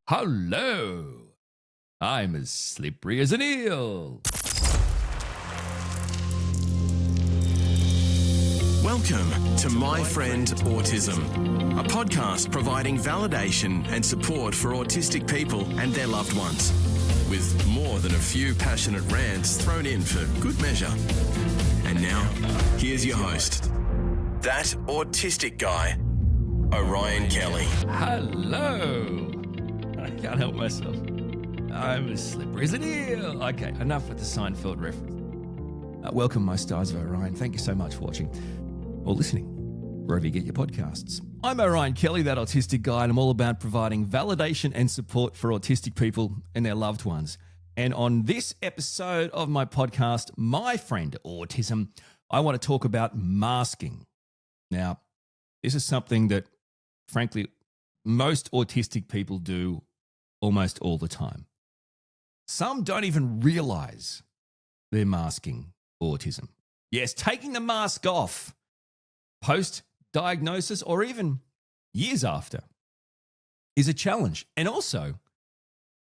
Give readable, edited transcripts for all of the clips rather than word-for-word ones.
Hello, I'm as slippery as an eel. Welcome to My Friend Autism, a podcast providing validation and support for autistic people and their loved ones, with more than a few passionate rants thrown in for good measure. And now, here's your host, that autistic guy, Orion Kelly. Hello. I can't help myself. I'm as slippery as an eel. Okay, enough with the Seinfeld reference. Welcome, my stars of Orion. Thank you so much for watching or listening, wherever you get your podcasts. I'm Orion Kelly, that autistic guy, and I'm all about providing validation and support for autistic people and their loved ones. And on this episode of my podcast, My Friend Autism, I want to talk about masking. Now, this is something that, frankly, most autistic people do almost all the time. Some don't even realize they're masking autism. Yes, taking the mask off post-diagnosis or even years after is a challenge. And also,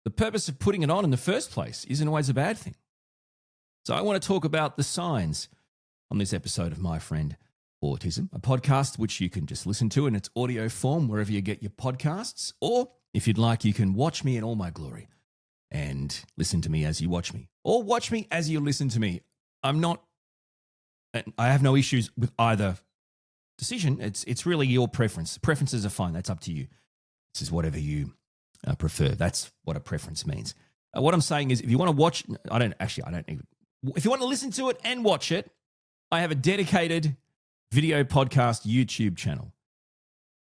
the purpose of putting it on in the first place isn't always a bad thing. So I want to talk about the signs on this episode of My Friend Autism, a podcast which you can just listen to in its audio form wherever you get your podcasts, or if you'd like, you can watch me in all my glory and listen to me as you watch me, or watch me as you listen to me. I have no issues with either decision. It's really your preference. Preferences are fine. That's up to you. This is whatever you prefer. That's what a preference means. What I'm saying is, if you want to watch, if you want to listen to it and watch it, I have a dedicated video podcast YouTube channel.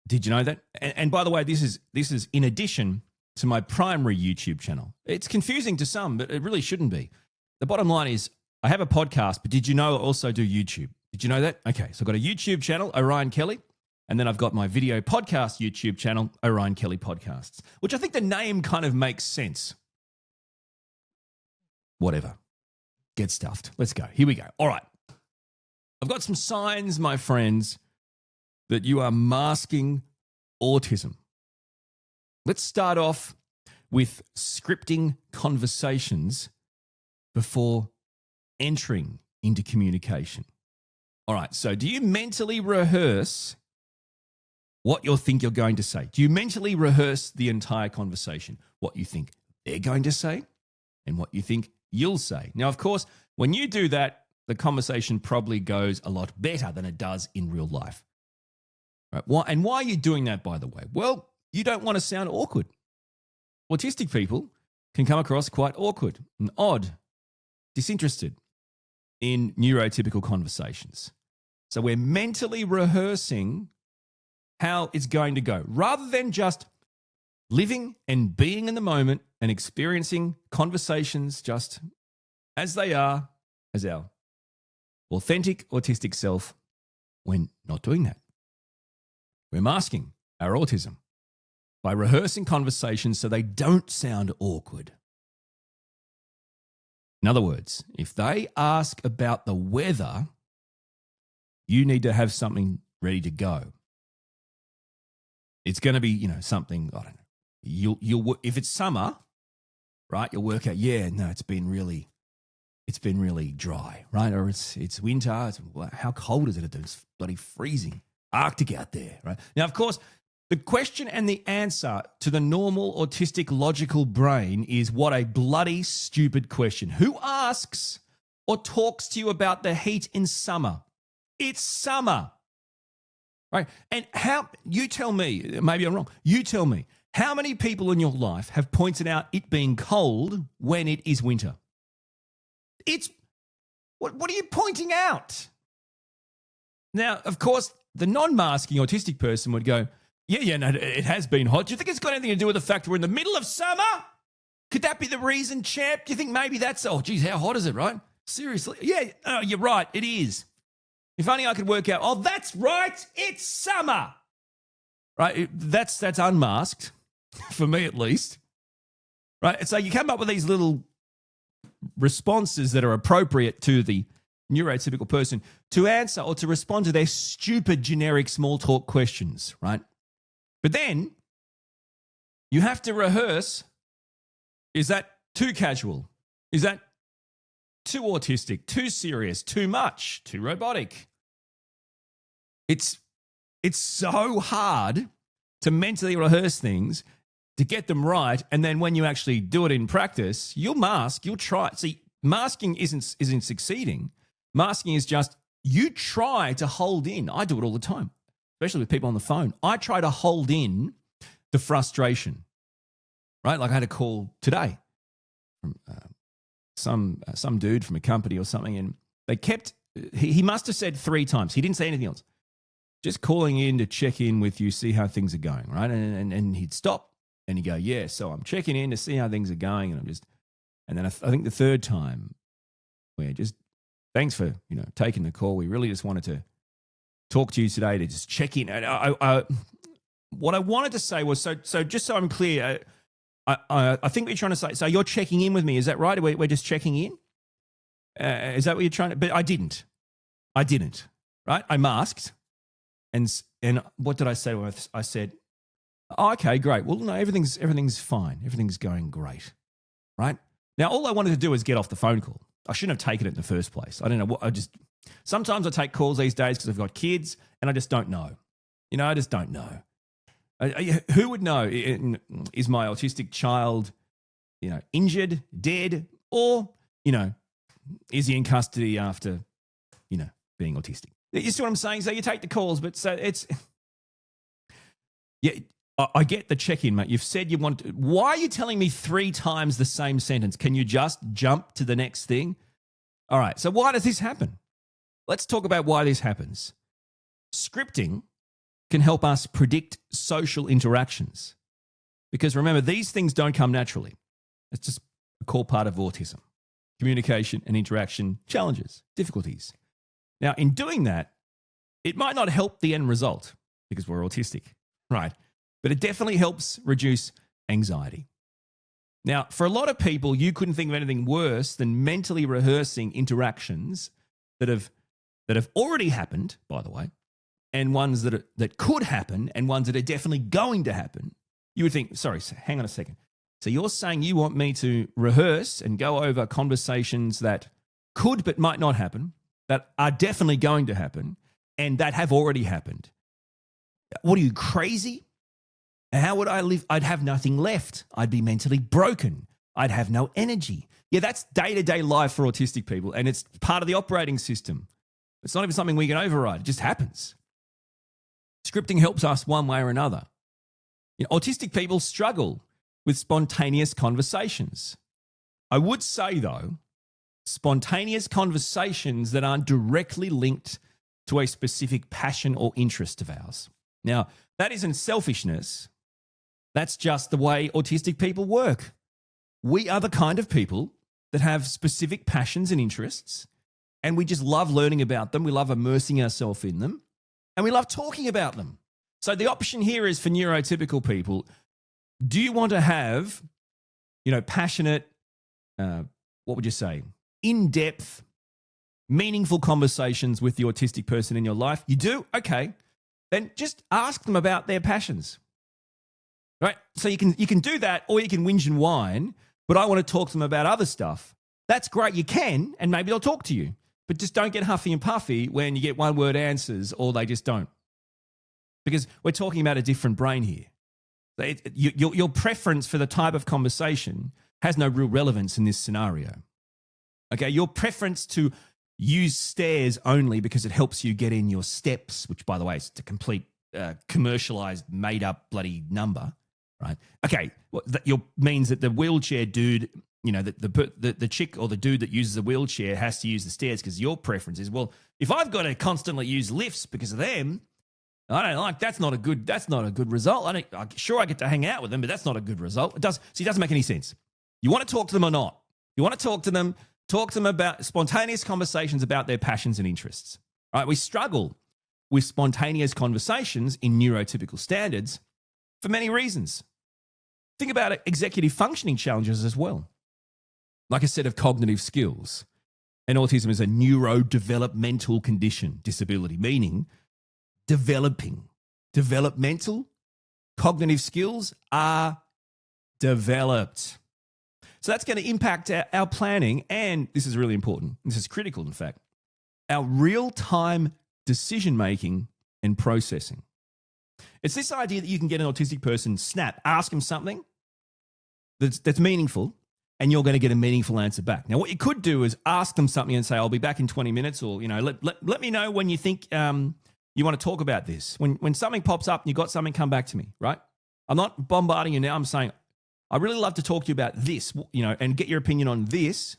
Did you know that? And by the way, this is in addition to my primary YouTube channel. It's confusing to some, but it really shouldn't be. The bottom line is, I have a podcast, but did you know I also do YouTube? Did you know that? Okay, so I've got a YouTube channel, Orion Kelly, and then I've got my video podcast YouTube channel, Orion Kelly Podcasts, which I think the name kind of makes sense. Whatever. Get stuffed. Let's go. Here we go. All right. I've got some signs, my friends, that you are masking autism. Let's start off with scripting conversations before entering into communication. All right, so do you mentally rehearse what you think you're going to say? Do you mentally rehearse the entire conversation, what you think they're going to say and what you think you'll say? Now, of course, when you do that, the conversation probably goes a lot better than it does in real life. Right? Why are you doing that, by the way? Well, you don't want to sound awkward. Autistic people can come across quite awkward and odd, disinterested in neurotypical conversations. So we're mentally rehearsing how it's going to go, rather than just living and being in the moment and experiencing conversations just as they are, as our authentic autistic self. We're not doing that. We're masking our autism by rehearsing conversations so they don't sound awkward. In other words, if they ask about the weather, you need to have something ready to go. It's going to be, something, I don't know. You'll if it's summer, right? You'll work out, it's been really dry, right? Or it's winter. How cold is it? It's bloody freezing. Arctic out there, right? Now, of course, the question and the answer to the normal autistic logical brain is, what a bloody stupid question. Who asks or talks to you about the heat in summer? It's summer, right? And you tell me, maybe I'm wrong, you tell me, how many people in your life have pointed out it being cold when it is winter? What are you pointing out? Now, of course, the non-masking autistic person would go, no, it has been hot. Do you think it's got anything to do with the fact we're in the middle of summer? Could that be the reason, champ? Do you think maybe that's, how hot is it, right? Seriously? Yeah, you're right, it is. If only I could work out, that's right, it's summer. Right? That's unmasked, for me at least. Right? So you come up with these little responses that are appropriate to the neurotypical person to answer or to respond to their stupid generic small talk questions, right? But then you have to rehearse. Is that too casual? Is that too autistic, too serious, too much, too robotic? It's so hard to mentally rehearse things, to get them right, and then when you actually do it in practice, you'll mask, you'll try. See, masking isn't succeeding. Masking is just you try to hold in. I do it all the time, especially with people on the phone. I try to hold in the frustration, right? Like I had a call today from some dude from a company or something, and they kept, he must have said 3 times. He didn't say anything else. Just calling in to check in with you, see how things are going, right? And he'd stop and he'd go, yeah, so I'm checking in to see how things are going. And then I think the 3rd time, we're just, thanks for, taking the call. We really just wanted to talk to you today to just check in. And what I wanted to say was, so just so I'm clear, I think what you're trying to say, so you're checking in with me, is that right? We're just checking in? Is that what you're trying to, but I didn't, right? I masked. And what did I say? I said, oh, okay, great. Well, no, everything's fine. Everything's going great, right? Now, all I wanted to do was get off the phone call. I shouldn't have taken it in the first place. I don't know. Sometimes I take calls these days because I've got kids and I just don't know. I just don't know. Who would know? Is my autistic child, injured, dead, or, is he in custody after, being autistic? You see what I'm saying? So you take the calls, but so it's, yeah, I get the check-in, mate. You've said you want to, why are you telling me 3 times the same sentence? Can you just jump to the next thing? All right, so why does this happen? Let's talk about why this happens. Scripting can help us predict social interactions because remember, these things don't come naturally. It's just a core part of autism. Communication and interaction challenges, difficulties. Now, in doing that, it might not help the end result because we're autistic, right? But it definitely helps reduce anxiety. Now, for a lot of people, you couldn't think of anything worse than mentally rehearsing interactions that have already happened, by the way, and ones that could happen and ones that are definitely going to happen. You would think, sorry, hang on a second. So you're saying you want me to rehearse and go over conversations that could but might not happen, that are definitely going to happen, and that have already happened. What are you, crazy? How would I live? I'd have nothing left. I'd be mentally broken. I'd have no energy. Yeah, that's day-to-day life for autistic people, and it's part of the operating system. It's not even something we can override. It just happens. Scripting helps us one way or another. Autistic people struggle with spontaneous conversations. I would say, though, spontaneous conversations that aren't directly linked to a specific passion or interest of ours. Now, that isn't selfishness. That's just the way autistic people work. We are the kind of people that have specific passions and interests, and we just love learning about them. We love immersing ourselves in them, and we love talking about them. So the option here is for neurotypical people. Do you want to have, passionate, what would you say, in-depth, meaningful conversations with the autistic person in your life? You do? Okay. Then just ask them about their passions. Right? So you can do that, or you can whinge and whine, but I want to talk to them about other stuff. That's great. You can, and maybe they'll talk to you. But just don't get huffy and puffy when you get one-word answers or they just don't. Because we're talking about a different brain here. Your preference for the type of conversation has no real relevance in this scenario. Okay, your preference to use stairs only because it helps you get in your steps, which, by the way, is a complete commercialized, made-up bloody number, right? Okay, well, that means that the wheelchair dude, the chick or the dude that uses a wheelchair has to use the stairs because your preference is, well, if I've got to constantly use lifts because of them, I don't like. That's not a good result. Sure, I get to hang out with them, but that's not a good result. It doesn't make any sense. You want to talk to them or not? You want to talk to them? Talk to them about spontaneous conversations about their passions and interests. All right, we struggle with spontaneous conversations in neurotypical standards for many reasons. Think about executive functioning challenges as well, like a set of cognitive skills. And autism is a neurodevelopmental condition, disability, meaning developmental cognitive skills are developed. So that's going to impact our planning, and this is really important. This is critical, in fact, our real-time decision-making and processing. It's this idea that you can get an autistic person, snap, ask them something that's meaningful, and you're going to get a meaningful answer back. Now, what you could do is ask them something and say, I'll be back in 20 minutes, or, let me know when you think you want to talk about this. When something pops up and you've got something, come back to me, right? I'm not bombarding you now. I'm saying, I'd really love to talk to you about this, and get your opinion on this,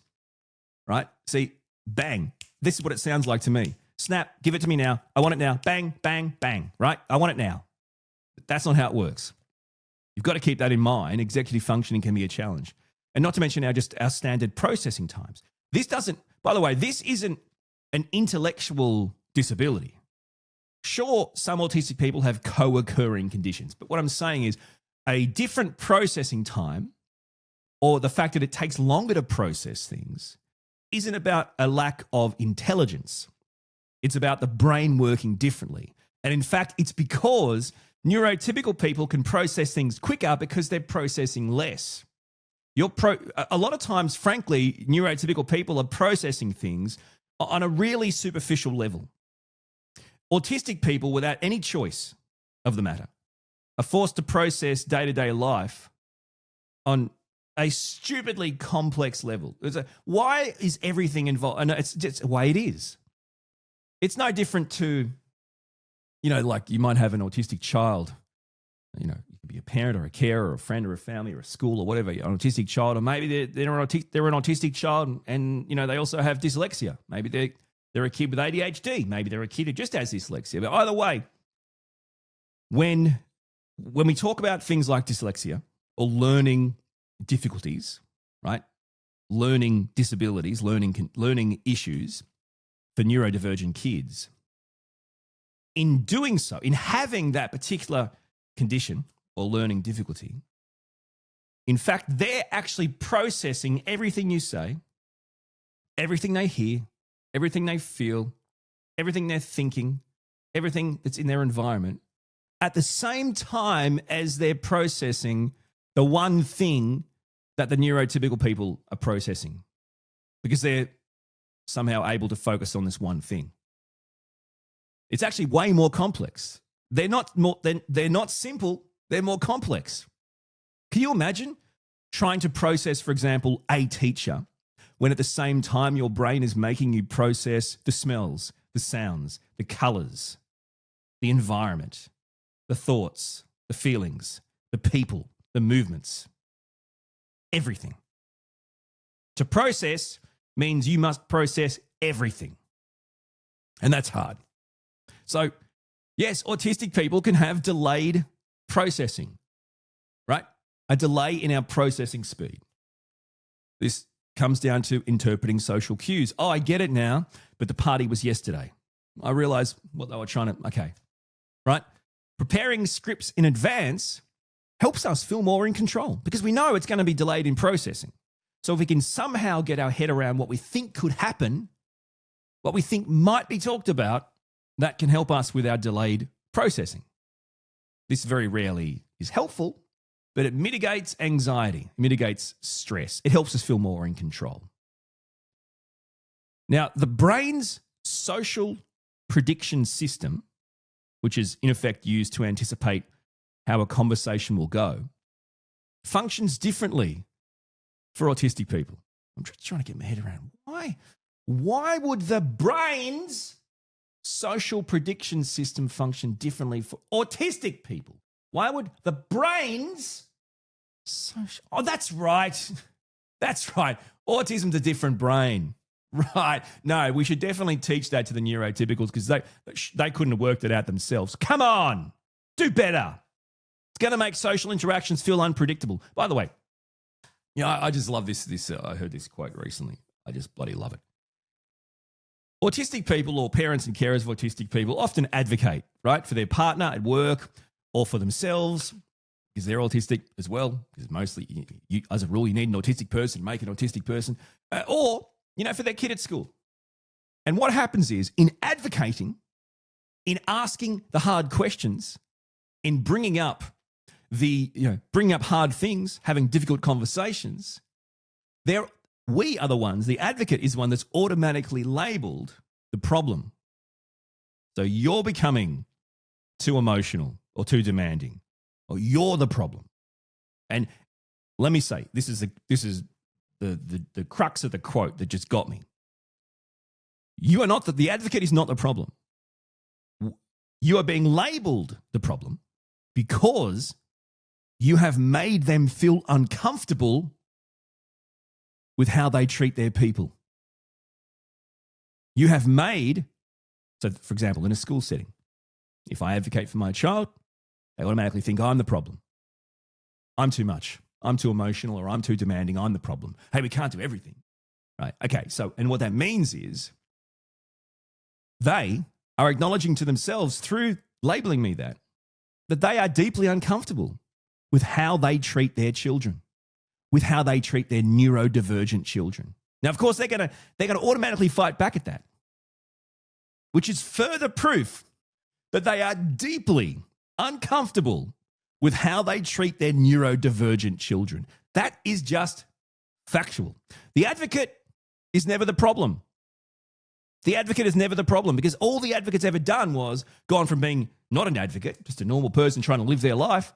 right? See, bang. This is what it sounds like to me. Snap, give it to me now. I want it now. Bang, bang, bang, right? I want it now. But that's not how it works. You've got to keep that in mind. Executive functioning can be a challenge. And not to mention our standard processing times. By the way, this isn't an intellectual disability. Sure, some autistic people have co-occurring conditions, but what I'm saying is a different processing time, or the fact that it takes longer to process things, isn't about a lack of intelligence. It's about the brain working differently. And in fact, it's because neurotypical people can process things quicker because they're processing less. A lot of times, frankly, neurotypical people are processing things on a really superficial level. Autistic people, without any choice of the matter, are forced to process day-to-day life on a stupidly complex level. Why is everything involved? And it's just the way it is. It's no different to, like you might have an autistic child. You could be a parent or a carer or a friend or a family or a school or whatever, an autistic child, or maybe they're an autistic child and they also have dyslexia. Maybe they're a kid with ADHD. Maybe they're a kid who just has dyslexia. But either way, when we talk about things like dyslexia or learning difficulties, right? Learning disabilities, learning issues for neurodivergent kids, in doing so, in having that particular condition or learning difficulty, in fact, they're actually processing everything you say, everything they hear, everything they feel, everything they're thinking, everything that's in their environment, at the same time as they're processing the one thing that the neurotypical people are processing, because they're somehow able to focus on this one thing. It's actually way more complex. They're not simple, they're more complex. Can you imagine trying to process, for example, a teacher when at the same time your brain is making you process the smells, the sounds, the colors, the environment, the thoughts, the feelings, the people, the movements, everything? To process means you must process everything. And that's hard. So, yes, autistic people can have delayed processing, right? A delay in our processing speed. This comes down to interpreting social cues. Oh, I get it now, but the party was yesterday. I realize what they were trying to, okay, right? Preparing scripts in advance helps us feel more in control because we know it's going to be delayed in processing. So if we can somehow get our head around what we think could happen, what we think might be talked about, that can help us with our delayed processing. This very rarely is helpful, but it mitigates anxiety, mitigates stress. It helps us feel more in control. Now, the brain's social prediction system, which is in effect used to anticipate how a conversation will go, functions differently for autistic people. I'm just trying to get my head around why would the brain's social prediction system function differently for autistic people? Why would the brain's social... Oh, that's right. That's right. Autism's a different brain. Right. No, we should definitely teach that to the neurotypicals because they couldn't have worked it out themselves. Come on. Do better. It's going to make social interactions feel unpredictable. By the way, I just love this. I heard this quote recently. I just bloody love it. Autistic people or parents and carers of autistic people often advocate, right, for their partner at work or for themselves because they're autistic as well, because mostly, as a rule, you need an autistic person to make an autistic person, or, for their kid at school. And what happens is, in advocating, in asking the hard questions, in bringing up bringing up hard things, having difficult conversations, we are the ones, the advocate is the one that's automatically labeled the problem. So you're becoming too emotional or too demanding, or you're the problem. And let me say, this is the crux of the quote that just got me. You are not the advocate is not the problem. You are being labeled the problem because you have made them feel uncomfortable with how they treat their people. You have made, so for example, in a school setting, if I advocate for my child, they automatically think I'm the problem. I'm too much. I'm too emotional, or I'm too demanding. I'm the problem. Hey, we can't do everything. Right? Okay, so, and what that means is they are acknowledging to themselves through labeling me that they are deeply uncomfortable with how they treat their children, with how they treat their neurodivergent children. Now, of course, they're going to automatically fight back at that, which is further proof that they are deeply uncomfortable with how they treat their neurodivergent children. That is just factual. The advocate is never the problem. The advocate is never the problem, because all the advocate's ever done was gone from being not an advocate, just a normal person trying to live their life,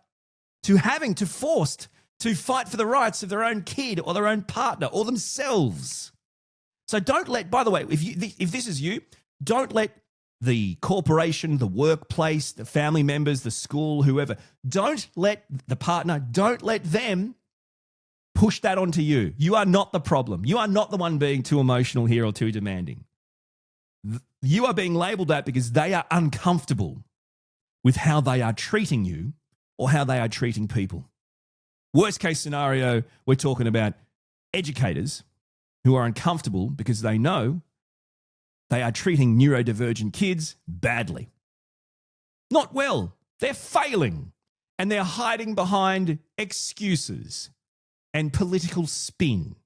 to having to forced to fight for the rights of their own kid or their own partner or themselves. So don't let, by the way, if this is you, don't let the corporation, the workplace, the family members, the school, whoever, don't let the partner, don't let them push that onto you. You are not the problem. You are not the one being too emotional here or too demanding. You are being labeled that because they are uncomfortable with how they are treating you or how they are treating people. Worst case scenario, we're talking about educators who are uncomfortable because they know they are treating neurodivergent kids badly. Not well. They're failing. And they're hiding behind excuses and political spin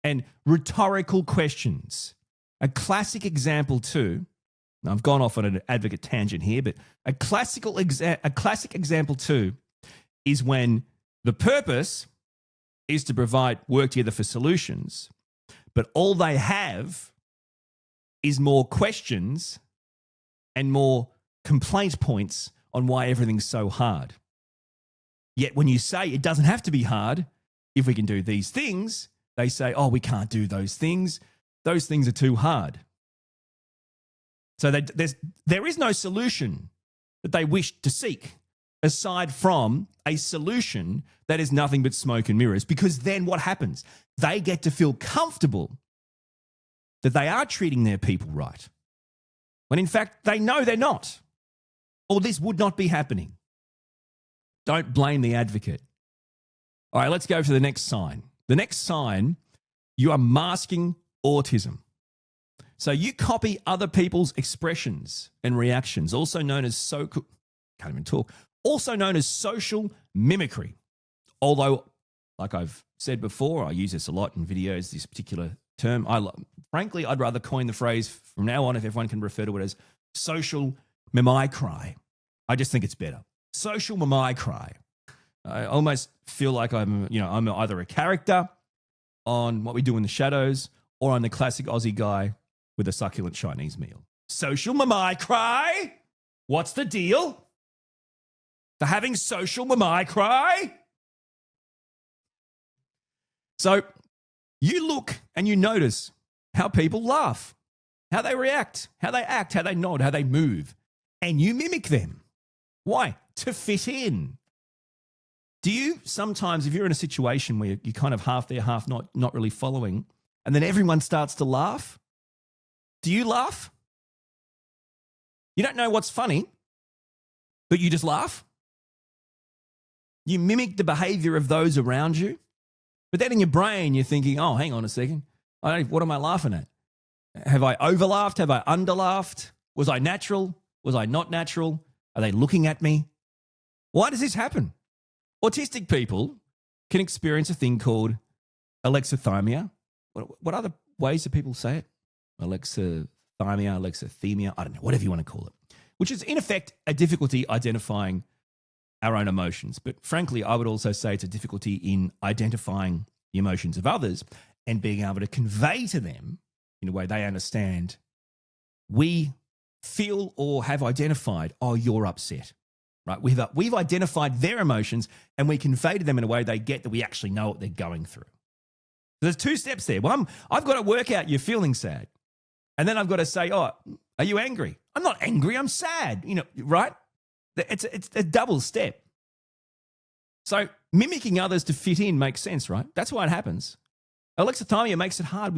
and rhetorical questions. A classic example too, now I've gone off on an advocate tangent here, but a classic example too is when the purpose is to work together for solutions, but all they have is more questions and more complaint points on why everything's so hard. Yet when you say it doesn't have to be hard, if we can do these things, they say, oh, we can't do those things. Those things are too hard. So there is no solution that they wish to seek aside from a solution that is nothing but smoke and mirrors, because then what happens? They get to feel comfortable that they are treating their people right, when in fact they know they're not, or this would not be happening. Don't blame the advocate. All right, let's go to the next sign. The next sign, you are masking autism. So you copy other people's expressions and reactions, also known as social mimicry. Although, like I've said before, I use this a lot in videos, this particular term. Frankly, I'd rather coin the phrase from now on, if everyone can refer to it as social mimicry. I just think it's better. Social mimicry. I almost feel like I'm either a character on What We Do in the Shadows, or I'm the classic Aussie guy with a succulent Chinese meal. Social mimicry? What's the deal? They're having social mimicry? So you look and you notice how people laugh, how they react, how they act, how they nod, how they move, and you mimic them. Why? To fit in. Do you sometimes, if you're in a situation where you're kind of half there, half not really following, and then everyone starts to laugh, do you laugh? You don't know what's funny, but you just laugh? You mimic the behavior of those around you, but then in your brain you're thinking, oh, hang on a second, what am I laughing at? Have I overlaughed? Have I underlaughed? Was I natural? Was I not natural? Are they looking at me? Why does this happen? Autistic people can experience a thing called alexithymia. What other ways do people say it? Alexithymia, alexithymia, I don't know, whatever you want to call it, which is in effect a difficulty identifying our own emotions. But frankly, I would also say it's a difficulty in identifying the emotions of others and being able to convey to them in a way they understand. We feel or have identified, oh, you're upset, right? We've identified their emotions and we convey to them in a way they get that we actually know what they're going through. So there's two steps there. One, I've got to work out you're feeling sad. And then I've got to say, oh, are you angry? I'm not angry, I'm sad, right? It's a double step. So mimicking others to fit in makes sense, right? That's why it happens. Alexithymia makes it hard.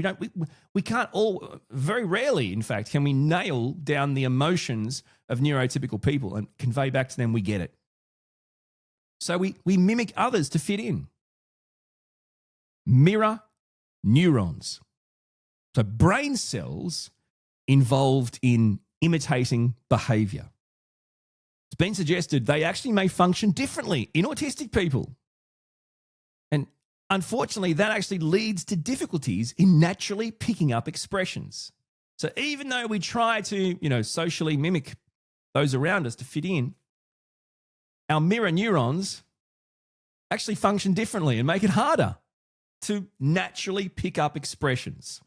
We can't all, very rarely, in fact, can we nail down the emotions of neurotypical people and convey back to them we get it. So we mimic others to fit in. Mirror neurons. So brain cells involved in imitating behavior. It's been suggested they actually may function differently in autistic people. And unfortunately, that actually leads to difficulties in naturally picking up expressions. So even though we try to, socially mimic those around us to fit in, our mirror neurons actually function differently and make it harder to naturally pick up expressions.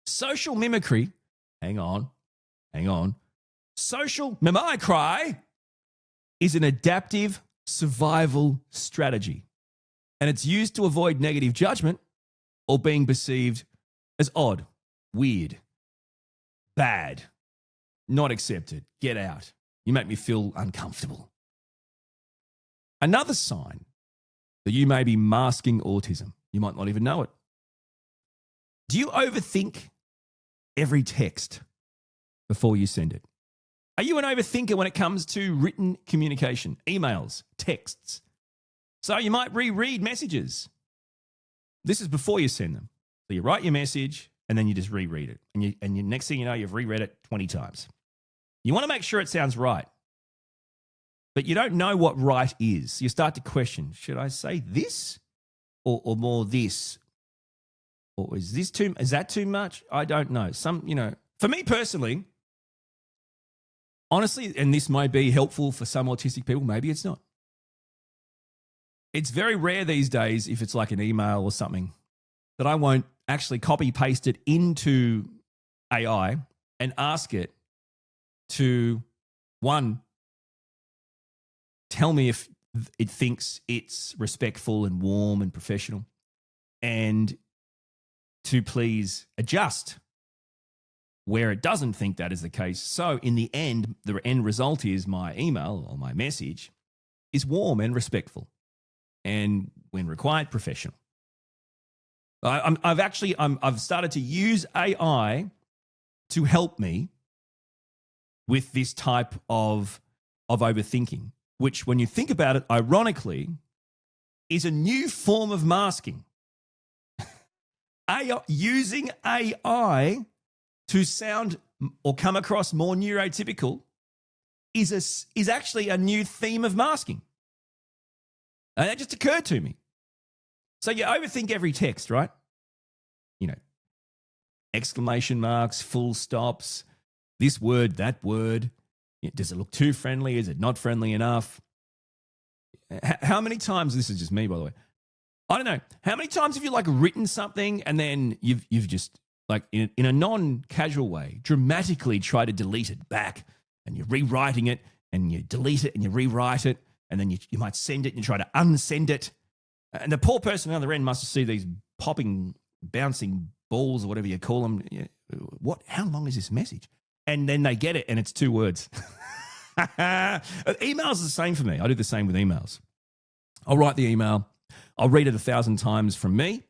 Social mimicry, hang on. Social mimicry is an adaptive survival strategy, and it's used to avoid negative judgment or being perceived as odd, weird, bad, not accepted, get out. You make me feel uncomfortable. Another sign that you may be masking autism, you might not even know it. Do you overthink every text before you send it? Are you an overthinker when it comes to written communication, emails, texts? So you might reread messages. This is before you send them. So you write your message and then you just reread it. And you next thing you know, you've reread it 20 times. You want to make sure it sounds right. But you don't know what right is. You start to question, should I say this or more this? Or is that too much? I don't know. For me personally, honestly, and this might be helpful for some autistic people, maybe it's not. It's very rare these days, if it's like an email or something, that I won't actually copy paste it into AI and ask it to, one, tell me if it thinks it's respectful and warm and professional, and to please adjust where it doesn't think that is the case. So in the end result is my email or my message is warm and respectful, and when required, professional. I've started to use AI to help me with this type of overthinking, which, when you think about it, ironically, is a new form of masking. Using AI to sound or come across more neurotypical is actually a new theme of masking. And that just occurred to me. So you overthink every text, right? Exclamation marks, full stops, this word, that word. Does it look too friendly? Is it not friendly enough? How many times, this is just me, by the way, I don't know, how many times have you written something and then you've just in a non-casual way dramatically tried to delete it back, and you're rewriting it and you delete it and you rewrite it, and then you might send it and you try to unsend it, and the poor person on the other end must see these popping, bouncing balls or whatever you call them. How long is this message? And then they get it and it's 2 words. Emails are the same for me. I do the same with emails. I'll write the email. I'll read it 1,000 times from me.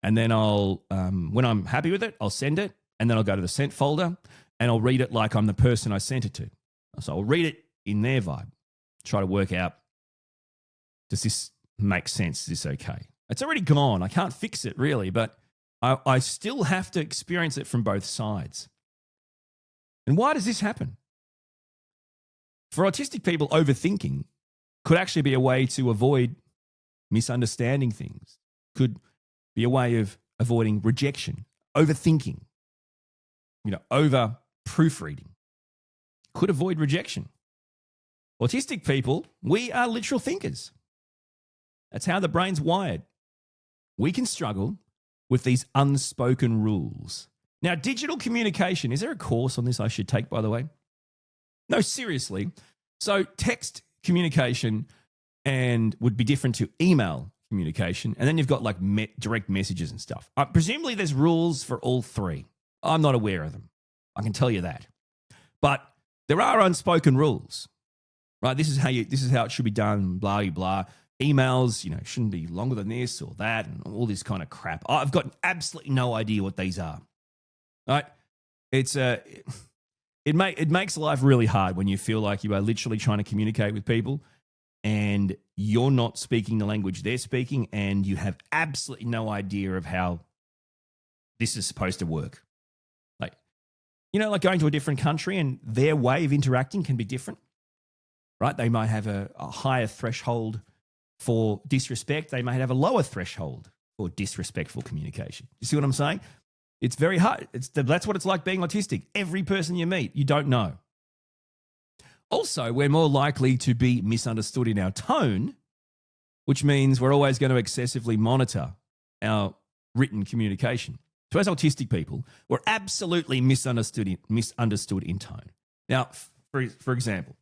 And then I'll, when I'm happy with it, I'll send it. And then I'll go to the sent folder and I'll read it like I'm the person I sent it to. So I'll read it in their vibe. Try to work out, does this make sense? Is this okay? It's already gone. I can't fix it really, but I still have to experience it from both sides. And why does this happen? For autistic people, overthinking could actually be a way to avoid misunderstanding things, could be a way of avoiding rejection. Overthinking, over proofreading could avoid rejection. Autistic people, we are literal thinkers. That's how the brain's wired. We can struggle with these unspoken rules. Now, digital communication, is there a course on this I should take, by the way? No, seriously. So text communication and would be different to email communication. And then you've got like direct messages and stuff. Presumably there's rules for all three. I'm not aware of them. I can tell you that. But there are unspoken rules, right? This is how it should be done, blah, blah. Emails, shouldn't be longer than this or that and all this kind of crap. I've got absolutely no idea what these are, right? It makes life really hard when you feel like you are literally trying to communicate with people and you're not speaking the language they're speaking and you have absolutely no idea of how this is supposed to work. Like going to a different country and their way of interacting can be different, right? They might have a higher threshold for disrespect. They might have a lower threshold for disrespectful communication. You see what I'm saying? It's very hard. That's what it's like being autistic. Every person you meet, you don't know. Also, we're more likely to be misunderstood in our tone, which means we're always going to excessively monitor our written communication. So as autistic people, we're absolutely misunderstood in tone. Now, for example,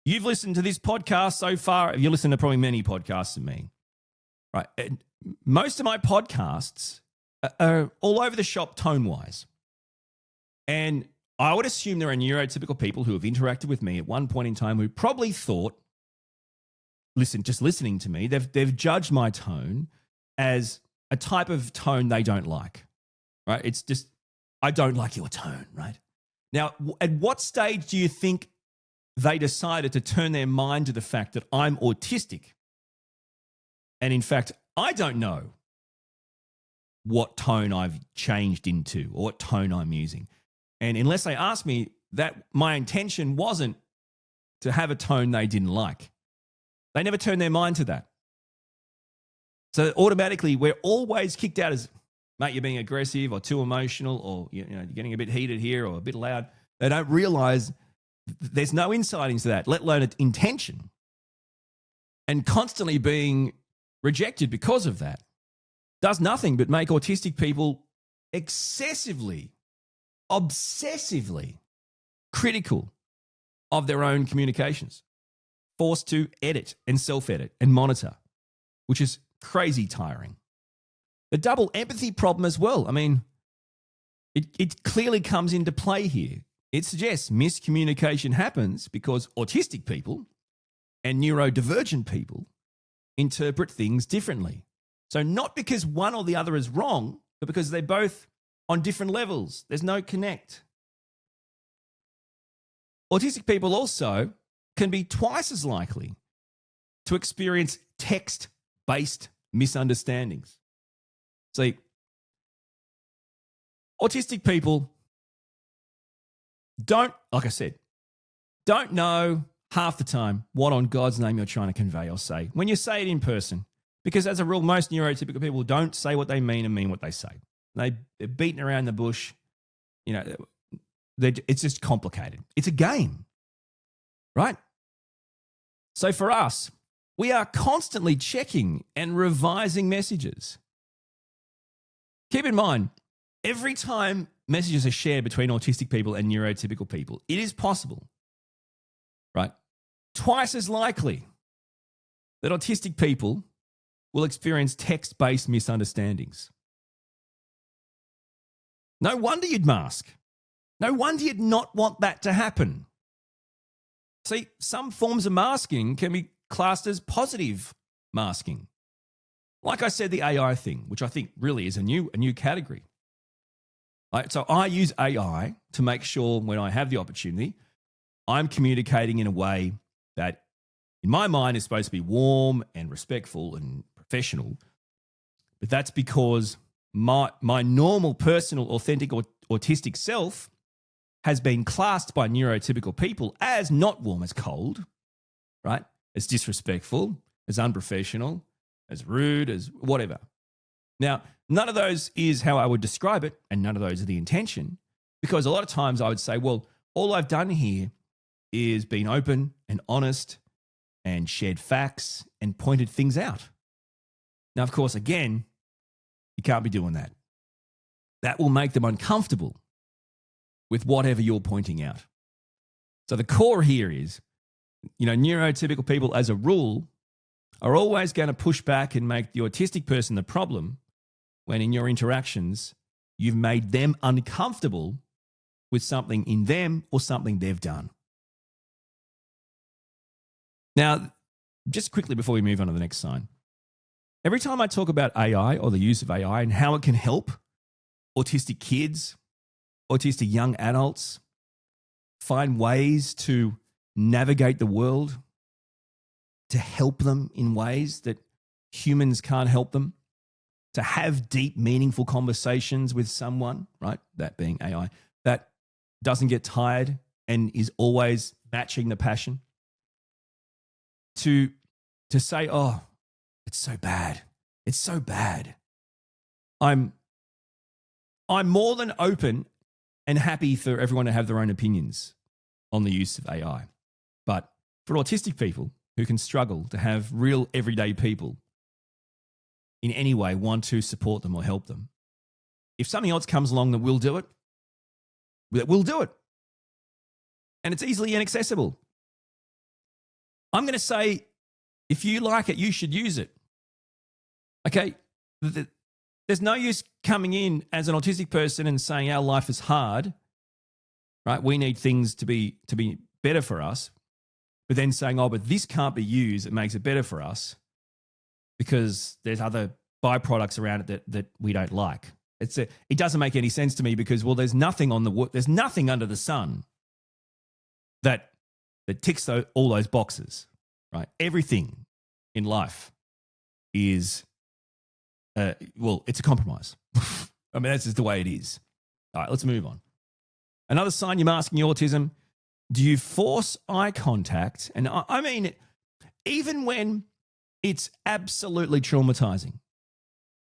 you've listened to this podcast so far. You listened to probably many podcasts than me, right? And most of my podcasts are all over the shop tone-wise. And I would assume there are neurotypical people who have interacted with me at one point in time who probably thought, just listening to me, they've judged my tone as a type of tone they don't like. Right? It's just, I don't like your tone, right? Now, at what stage do you think they decided to turn their mind to the fact that I'm autistic? And in fact, I don't know what tone I've changed into or what tone I'm using. And unless they ask me, that my intention wasn't to have a tone they didn't like. They never turned their mind to that. So automatically, we're always kicked out as, mate, you're being aggressive or too emotional or you're getting a bit heated here or a bit loud. They don't realize there's no insight into that, let alone intention. And constantly being rejected because of that does nothing but make autistic people excessively, obsessively critical of their own communications, forced to edit and self-edit and monitor, which is crazy tiring. The double empathy problem as well. I mean, it clearly comes into play here. It suggests miscommunication happens because autistic people and neurodivergent people interpret things differently. So not because one or the other is wrong, but because they're both on different levels. There's no connect. Autistic people also can be twice as likely to experience text-based misunderstandings. See, autistic people don't know half the time what on God's name you're trying to convey or say when you say it in person. Because as a rule, most neurotypical people don't say what they mean and mean what they say. They're beating around the bush. It's just complicated. It's a game, right? So for us, we are constantly checking and revising messages. Keep in mind, every time messages are shared between autistic people and neurotypical people, it is possible, right? Twice as likely that autistic people will experience text-based misunderstandings. No wonder you'd mask. No wonder you'd not want that to happen. See, some forms of masking can be classed as positive masking. Like I said, the AI thing, which I think really is a new category. Right? So I use AI to make sure when I have the opportunity, I'm communicating in a way that, in my mind, is supposed to be warm and respectful and professional. But that's because my normal, personal, authentic, autistic self has been classed by neurotypical people as not warm, as cold, right? As disrespectful, as unprofessional, as rude, as whatever. Now, none of those is how I would describe it, and none of those are the intention, because a lot of times I would say, well, all I've done here is being open and honest and shared facts and pointed things out. Now, of course, again, you can't be doing that. That will make them uncomfortable with whatever you're pointing out. So the core here is, neurotypical people as a rule are always going to push back and make the autistic person the problem when in your interactions, you've made them uncomfortable with something in them or something they've done. Now, just quickly before we move on to the next sign, every time I talk about AI or the use of AI and how it can help autistic kids, autistic young adults find ways to navigate the world, to help them in ways that humans can't help them, to have deep, meaningful conversations with someone, right? That being AI, that doesn't get tired and is always matching the passion. To say, oh, it's so bad. It's so bad. I'm more than open and happy for everyone to have their own opinions on the use of AI. But for autistic people who can struggle to have real everyday people in any way want to support them or help them, if something else comes along that will do it, we'll do it. And it's easily inaccessible. I'm going to say, if you like it, you should use it. Okay? There's no use coming in as an autistic person and saying our life is hard, right? We need things to be better for us, but then saying, oh, but this can't be used. It makes it better for us because there's other byproducts around it that we don't like. It doesn't make any sense to me because, well, there's nothing under the sun that ticks all those boxes, right? Everything in life is, it's a compromise. I mean, that's just the way it is. All right, let's move on. Another sign you're masking your autism, do you force eye contact? And I mean, even when it's absolutely traumatizing,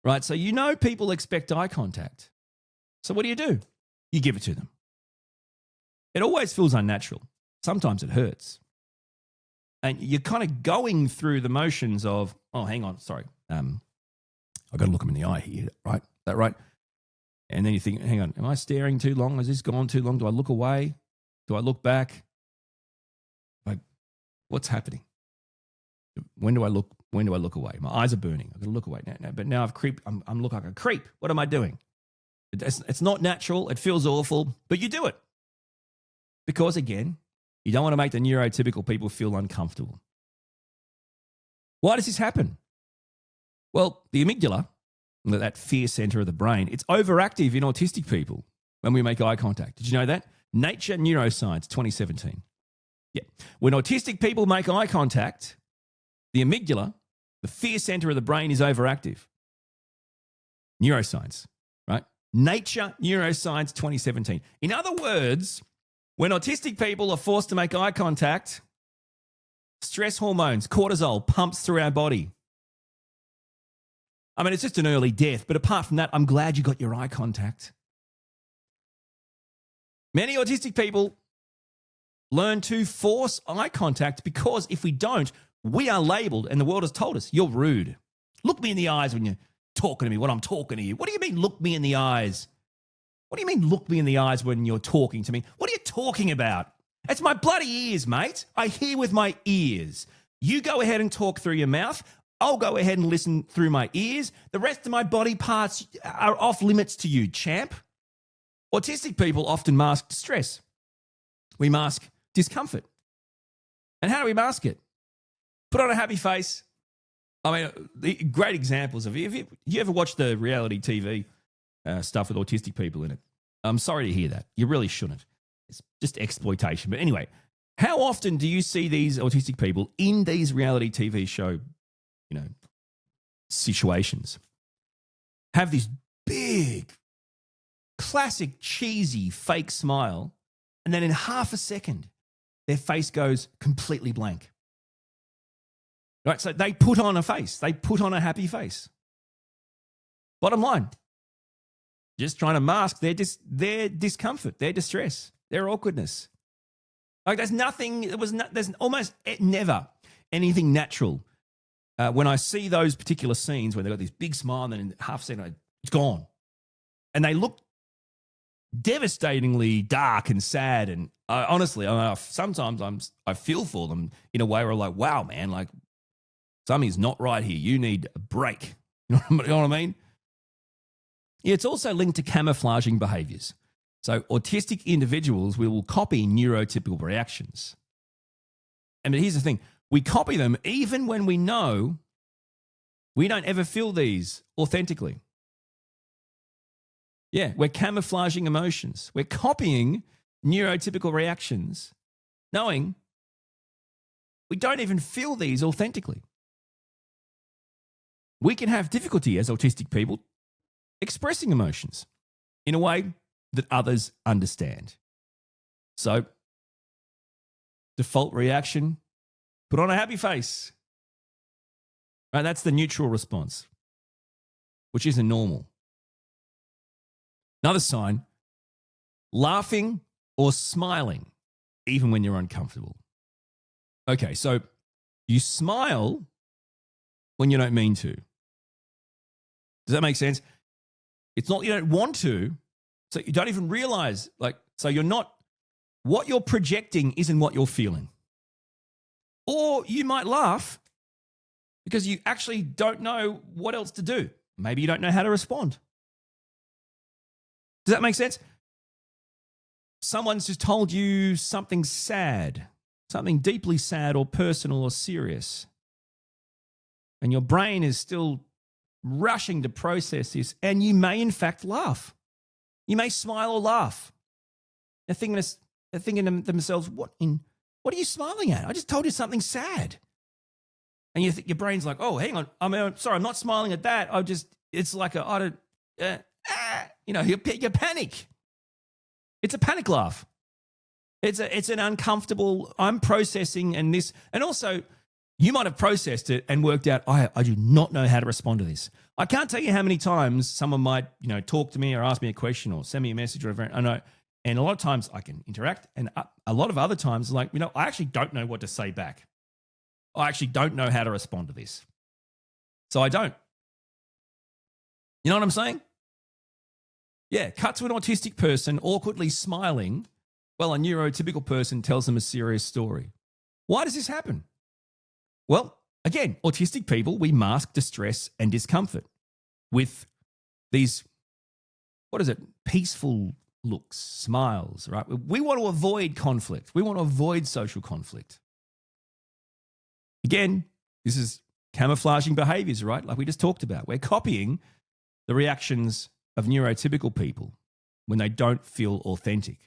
right? So people expect eye contact. So what do? You give it to them. It always feels unnatural. Sometimes it hurts. And you're kind of going through the motions of, oh, hang on, sorry. I've got to look them in the eye here, right? That right? And then you think, hang on, am I staring too long? Has this gone too long? Do I look away? Do I look back? Like, what's happening? When do I look away? My eyes are burning. I've got to look away now. But now I'm looking like a creep. What am I doing? It's not natural. It feels awful, but you do it. Because again, you don't want to make the neurotypical people feel uncomfortable. Why does this happen? Well, the amygdala, that fear center of the brain, it's overactive in autistic people when we make eye contact. Did you know that? Nature Neuroscience 2017. Yeah. When autistic people make eye contact, the amygdala, the fear center of the brain, is overactive. Neuroscience, right? Nature Neuroscience 2017. In other words, when autistic people are forced to make eye contact, stress hormones, cortisol, pumps through our body. I mean, it's just an early death, but apart from that, I'm glad you got your eye contact. Many autistic people learn to force eye contact because if we don't, we are labeled, and the world has told us, you're rude. Look me in the eyes when you're talking to me, when I'm talking to you. What do you mean, look me in the eyes? What do you mean, look me in the eyes when you're talking to me? What are you talking about? It's my bloody ears, mate. I hear with my ears. You go ahead and talk through your mouth. I'll go ahead and listen through my ears. The rest of my body parts are off limits to you, champ. Autistic people often mask stress. We mask discomfort. And how do we mask it? Put on a happy face. I mean, the great examples of it. You ever watch the reality TV stuff with autistic people in it? I'm sorry to hear that. You really shouldn't. It's just exploitation. But anyway, how often do you see these autistic people in these reality TV show, situations have this big, classic, cheesy, fake smile, and then in half a second, their face goes completely blank? Right, so they put on a face. They put on a happy face. Bottom line, just trying to mask their discomfort, their distress, their awkwardness. Like there's almost never anything natural. When I see those particular scenes where they've got this big smile and then half a second, it's gone. And they look devastatingly dark and sad. And honestly, sometimes I feel for them in a way where I'm like, wow, man, like something's not right here. You need a break. You know what I mean? Yeah, it's also linked to camouflaging behaviors. So autistic individuals will copy neurotypical reactions. And here's the thing. We copy them even when we know we don't ever feel these authentically. Yeah, we're camouflaging emotions. We're copying neurotypical reactions, knowing we don't even feel these authentically. We can have difficulty as autistic people expressing emotions in a way that others understand. So, default reaction, put on a happy face. Right, that's the neutral response, which isn't normal. Another sign, laughing or smiling, even when you're uncomfortable. Okay, so you smile when you don't mean to. Does that make sense? It's not you don't want to, so you don't even realize, so you're not, what you're projecting isn't what you're feeling. Or you might laugh because you actually don't know what else to do. Maybe you don't know how to respond. Does that make sense? Someone's just told you something sad, something deeply sad or personal or serious. And your brain is still rushing to process this, and you may in fact laugh. You may smile or laugh. They're thinking to themselves, what are you smiling at? I just told you something sad. And your brain's like, oh, hang on. I'm sorry, I'm not smiling at that. It's like you panic. It's a panic laugh. It's an uncomfortable, I'm processing and also you might have processed it and worked out, I do not know how to respond to this. I can't tell you how many times someone might, talk to me or ask me a question or send me a message or whatever. I know. And a lot of times I can interact, and a lot of other times, I actually don't know what to say back. I actually don't know how to respond to this. So I don't. You know what I'm saying? Yeah, cut to an autistic person awkwardly smiling while a neurotypical person tells them a serious story. Why does this happen? Well, again, autistic people, we mask distress and discomfort with these, peaceful looks, smiles, right? We want to avoid conflict. We want to avoid social conflict. Again, this is camouflaging behaviors, right? Like we just talked about. We're copying the reactions of neurotypical people when they don't feel authentic.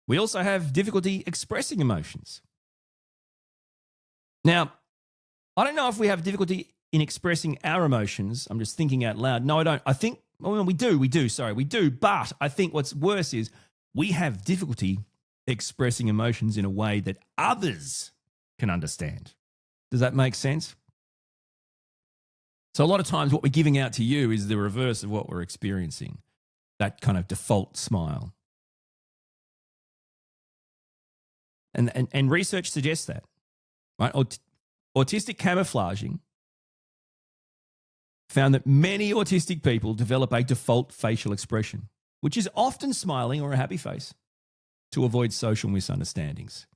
We also have difficulty expressing emotions. Now, I don't know if we have difficulty in expressing our emotions. I'm just thinking out loud. No, I don't. I think, we do. But I think what's worse is we have difficulty expressing emotions in a way that others can understand. Does that make sense? So a lot of times what we're giving out to you is the reverse of what we're experiencing, that kind of default smile. And research suggests that, right? Autistic camouflaging found that many autistic people develop a default facial expression, which is often smiling or a happy face, to avoid social misunderstandings.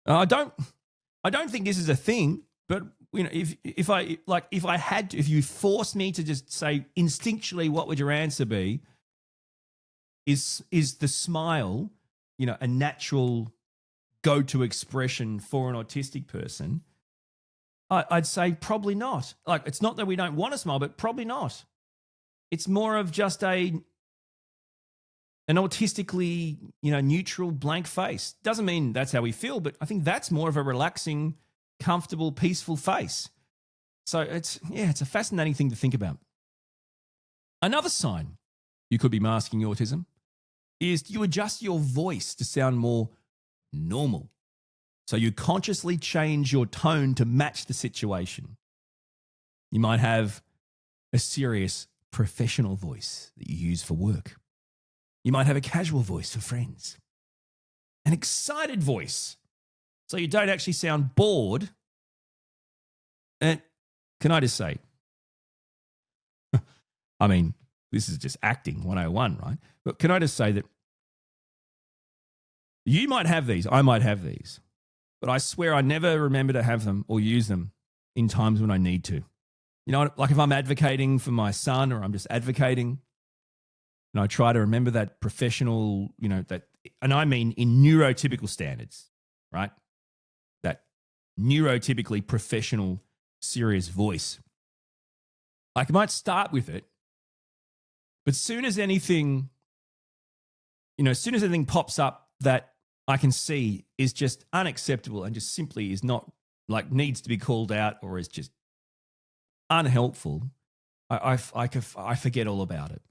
I don't think this is a thing, but if you forced me to just say instinctually, what would your answer be? Is the smile, a natural go-to expression for an autistic person? I'd say probably not. Like, it's not that we don't want to smile, but probably not. It's more of just an autistically, neutral blank face. Doesn't mean that's how we feel, but I think that's more of a relaxing, comfortable, peaceful face. So it's a fascinating thing to think about. Another sign you could be masking autism is you adjust your voice to sound more normal. So you consciously change your tone to match the situation. You might have a serious professional voice that you use for work. You might have a casual voice for friends, an excited voice, so you don't actually sound bored. And can I just say, I mean, this is just acting 101, right? But can I just say that you might have these, I might have these, but I swear I never remember to have them or use them in times when I need to. You know, like if I'm advocating for my son or I'm just advocating, and I try to remember that professional, you know, that, and I mean in neurotypical standards, right? That neurotypically professional, serious voice. Like I might start with it, but soon as anything, as soon as anything pops up that I can see is just unacceptable and just simply is not, like, needs to be called out or is just unhelpful, I forget all about it,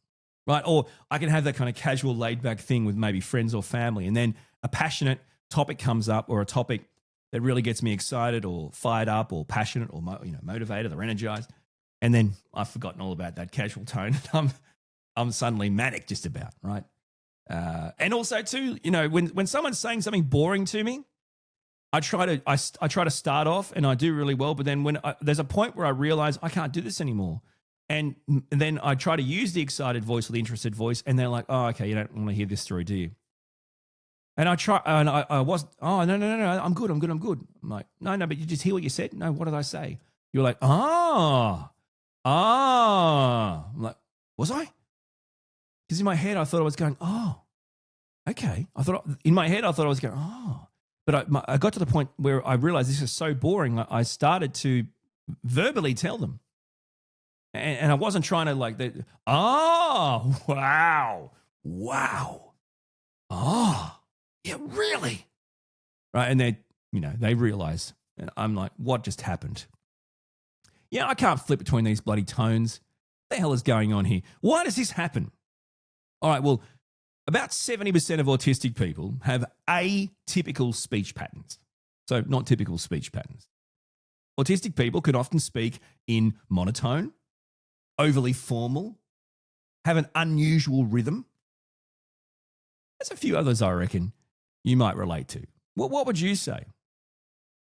right? Or I can have that kind of casual, laid-back thing with maybe friends or family, and then a passionate topic comes up, or a topic that really gets me excited or fired up or passionate or motivated or energized, and then I've forgotten all about that casual tone. I'm suddenly manic just about, right? And also too, when someone's saying something boring to me, I try to start off and I do really well, but then there's a point where I realize I can't do this anymore. And then I try to use the excited voice or the interested voice, and they're like, "Oh, okay, you don't want to hear this story, do you?" And I try, and I was, "Oh, no, I'm good. I'm like, "No, but you just hear what you said? No, what did I say?" You're like, I'm like, "Was I?" Because in my head, I thought I was going, "Oh, okay." In my head, I thought I was going, "Oh." But I got to the point where I realized this is so boring. I started to verbally tell them. And I wasn't trying to wow. Oh, yeah, really? Right. And they realize, and I'm like, what just happened? Yeah, I can't flip between these bloody tones. What the hell is going on here? Why does this happen? All right, well, about 70% of autistic people have atypical speech patterns. So not typical speech patterns. Autistic people can often speak in monotone, overly formal, have an unusual rhythm. There's a few others I reckon you might relate to. What would you say?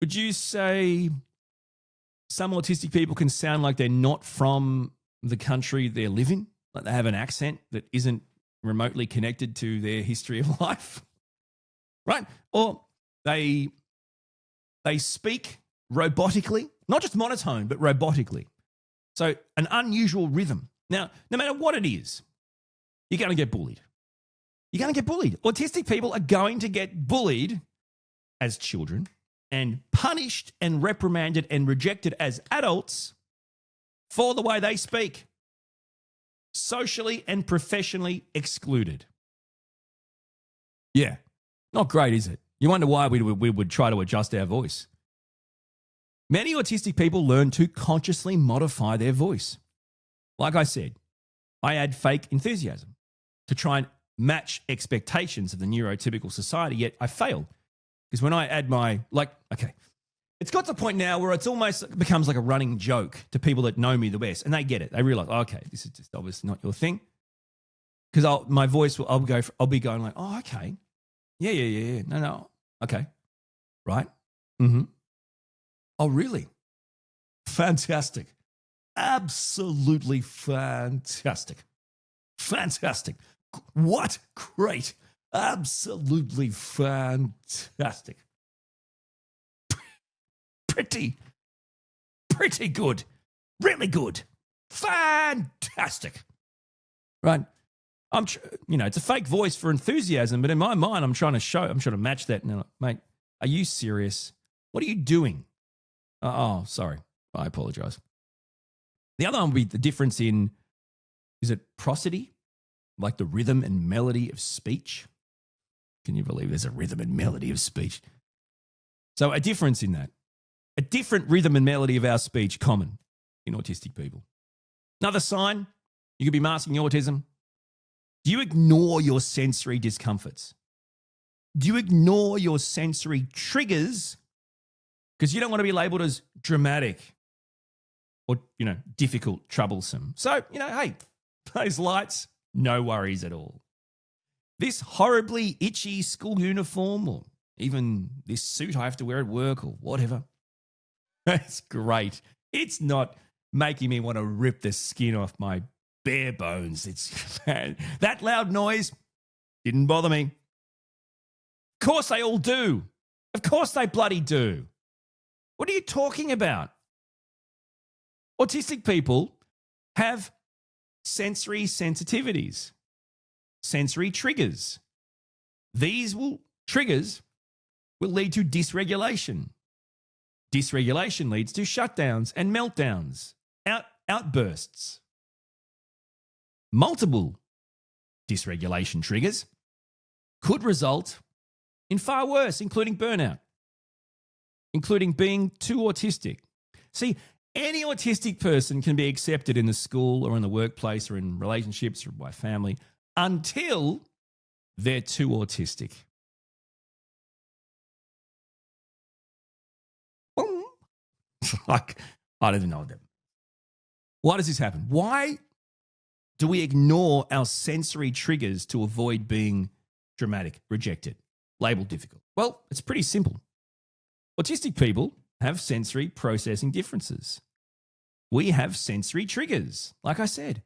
Would you say some autistic people can sound like they're not from the country they live in? Like they have an accent that isn't remotely connected to their history of life, right? Or they speak robotically, not just monotone, but robotically. So an unusual rhythm. Now, no matter what it is, you're going to get bullied. You're going to get bullied. Autistic people are going to get bullied as children and punished and reprimanded and rejected as adults for the way they speak. Socially and professionally excluded. Yeah, not great, is it? You wonder why we would try to adjust our voice. Many autistic people learn to consciously modify their voice. Like I said, I add fake enthusiasm to try and match expectations of the neurotypical society, yet I fail. Because when I add it's got to the point now where it's almost becomes like a running joke to people that know me the best, and they get it. They realize, okay, this is just obviously not your thing. Because my voice I'll be going like, oh, okay, yeah, no, okay, right, mm-hmm. Oh, really? Fantastic, absolutely fantastic, What? Great, absolutely fantastic. Pretty good. Really good. Fantastic. Right? It's a fake voice for enthusiasm, but in my mind, I'm trying to match that. And I'm like, mate, are you serious? What are you doing? Oh, sorry. I apologize. The other one would be the difference in, is it prosody? Like the rhythm and melody of speech? Can you believe there's a rhythm and melody of speech? So a difference in that. A different rhythm and melody of our speech common in autistic people. Another sign you could be masking autism. Do you ignore your sensory discomforts? Do you ignore your sensory triggers because you don't want to be labeled as dramatic or, difficult, troublesome? So, hey, those lights, no worries at all. this horribly itchy school uniform or even this suit I have to wear at work or whatever. It's great. It's not making me want to rip the skin off my bare bones. It's that loud noise didn't bother me. Of course they all do. Of course they bloody do. What are you talking about? Autistic people have sensory sensitivities, sensory triggers. These triggers will lead to dysregulation. Dysregulation leads to shutdowns and meltdowns, outbursts. Multiple dysregulation triggers could result in far worse, including burnout, including being too autistic. See, any autistic person can be accepted in the school or in the workplace or in relationships or by family until they're too autistic. Like, I don't even know what that means. Why does this happen? Why do we ignore our sensory triggers to avoid being dramatic, rejected, labeled difficult? Well, it's pretty simple. Autistic people have sensory processing differences. We have sensory triggers. Like I said,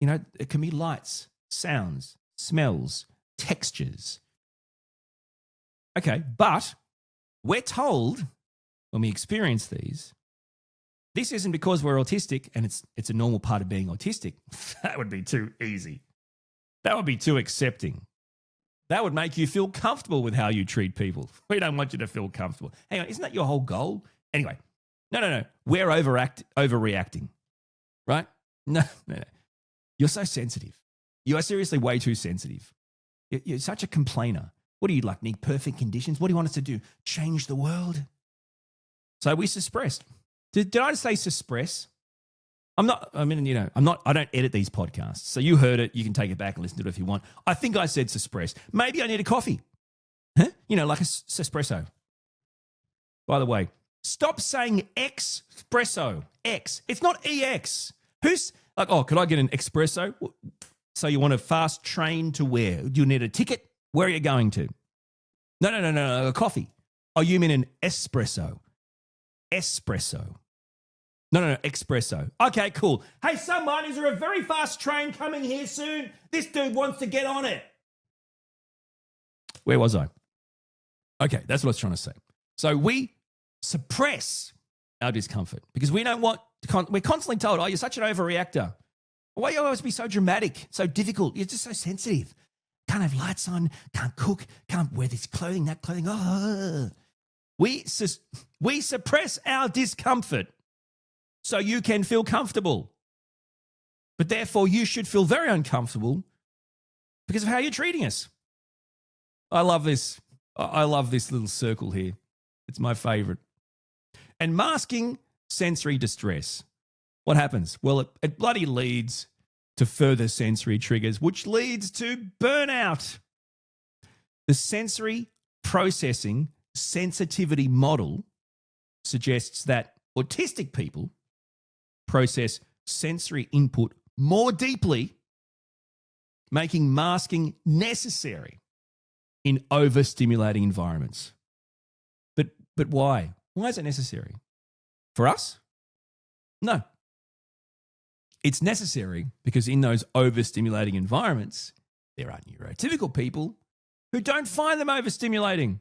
it can be lights, sounds, smells, textures. Okay, but we're told when we experience these, this isn't because we're autistic and it's a normal part of being autistic. That would be too easy. That would be too accepting. That would make you feel comfortable with how you treat people. We don't want you to feel comfortable. Hang on, isn't that your whole goal? Anyway, no. We're overreacting, right? No. You're so sensitive. You are seriously way too sensitive. You're such a complainer. What do you like? Need perfect conditions? What do you want us to do? Change the world? So we suppressed. Did I say suppress? I don't edit these podcasts. So you heard it. You can take it back and listen to it if you want. I think I said suppress. Maybe I need a coffee. Huh? Like a espresso. By the way, stop saying espresso. X. It's not EX. Who's like, oh, could I get an espresso? So you want a fast train to where? Do you need a ticket? Where are you going to? No, a coffee. Oh, you mean an espresso. Espresso. No, espresso. Okay, cool. Hey, someone, is there a very fast train coming here soon? This dude wants to get on it. Where was I? Okay, that's what I was trying to say. So we suppress our discomfort because we don't want to we're constantly told, oh, you're such an overreactor. Why you always be so dramatic, so difficult? You're just so sensitive. Can't have lights on, can't cook, can't wear this clothing, that clothing. Oh. We suppress our discomfort so you can feel comfortable. But therefore, you should feel very uncomfortable because of how you're treating us. I love this. I love this little circle here. It's my favorite. And masking sensory distress. What happens? Well, it bloody leads to further sensory triggers, which leads to burnout. The sensory processing sensitivity model suggests that autistic people process sensory input more deeply, making masking necessary in overstimulating environments. But why? Why is it necessary? For us? No. It's necessary because in those overstimulating environments, there are neurotypical people who don't find them overstimulating.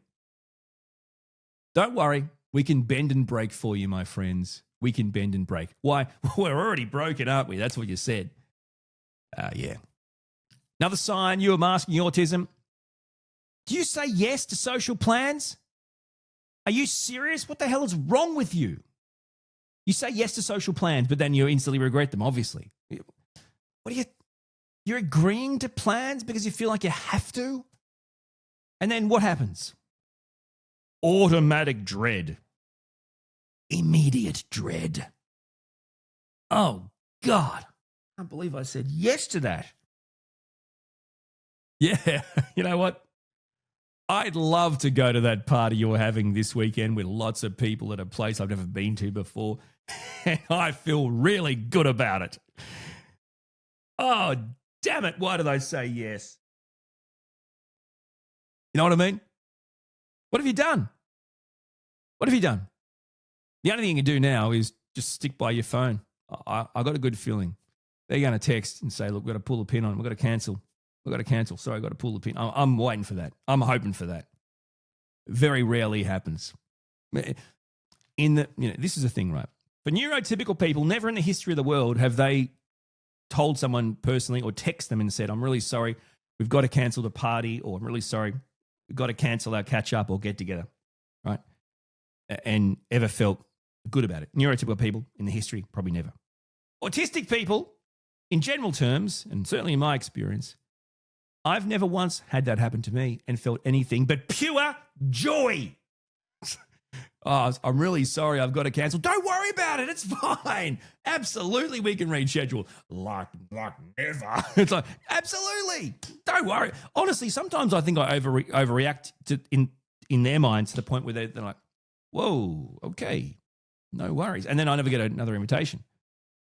Don't worry, we can bend and break for you, my friends. We can bend and break. Why? We're already broken, aren't we? That's what you said. Yeah. Another sign you are masking autism. Do you say yes to social plans? Are you serious? What the hell is wrong with you? You say yes to social plans, but then you instantly regret them, obviously. What are you're agreeing to plans because you feel like you have to? And then what happens? Automatic dread. Immediate dread. Oh, God. I can't believe I said yes to that. Yeah, you know what? I'd love to go to that party you're having this weekend with lots of people at a place I've never been to before. And I feel really good about it. Oh, damn it. Why did I say yes? You know what I mean? What have you done? What have you done? The only thing you can do now is just stick by your phone. I got a good feeling. They're going to text and say, look, we've got to pull the pin on. We've got to cancel. We've got to cancel. Sorry, I've got to pull the pin. I'm waiting for that. I'm hoping for that. Very rarely happens. This is a thing, right? For neurotypical people, never in the history of the world have they told someone personally or text them and said, I'm really sorry, we've got to cancel the party, or I'm really sorry, we've got to cancel our catch up or get together, right? And ever felt good about it. Neurotypical people in the history, probably never. Autistic people, in general terms, and certainly in my experience, I've never once had that happen to me and felt anything but pure joy. Oh, I'm really sorry, I've got to cancel. Don't worry about it, it's fine. Absolutely, we can reschedule. Like never. It's like, absolutely, don't worry. Honestly, sometimes I think I overreact to in their minds to the point where they're like, whoa, okay, no worries. And then I never get another invitation.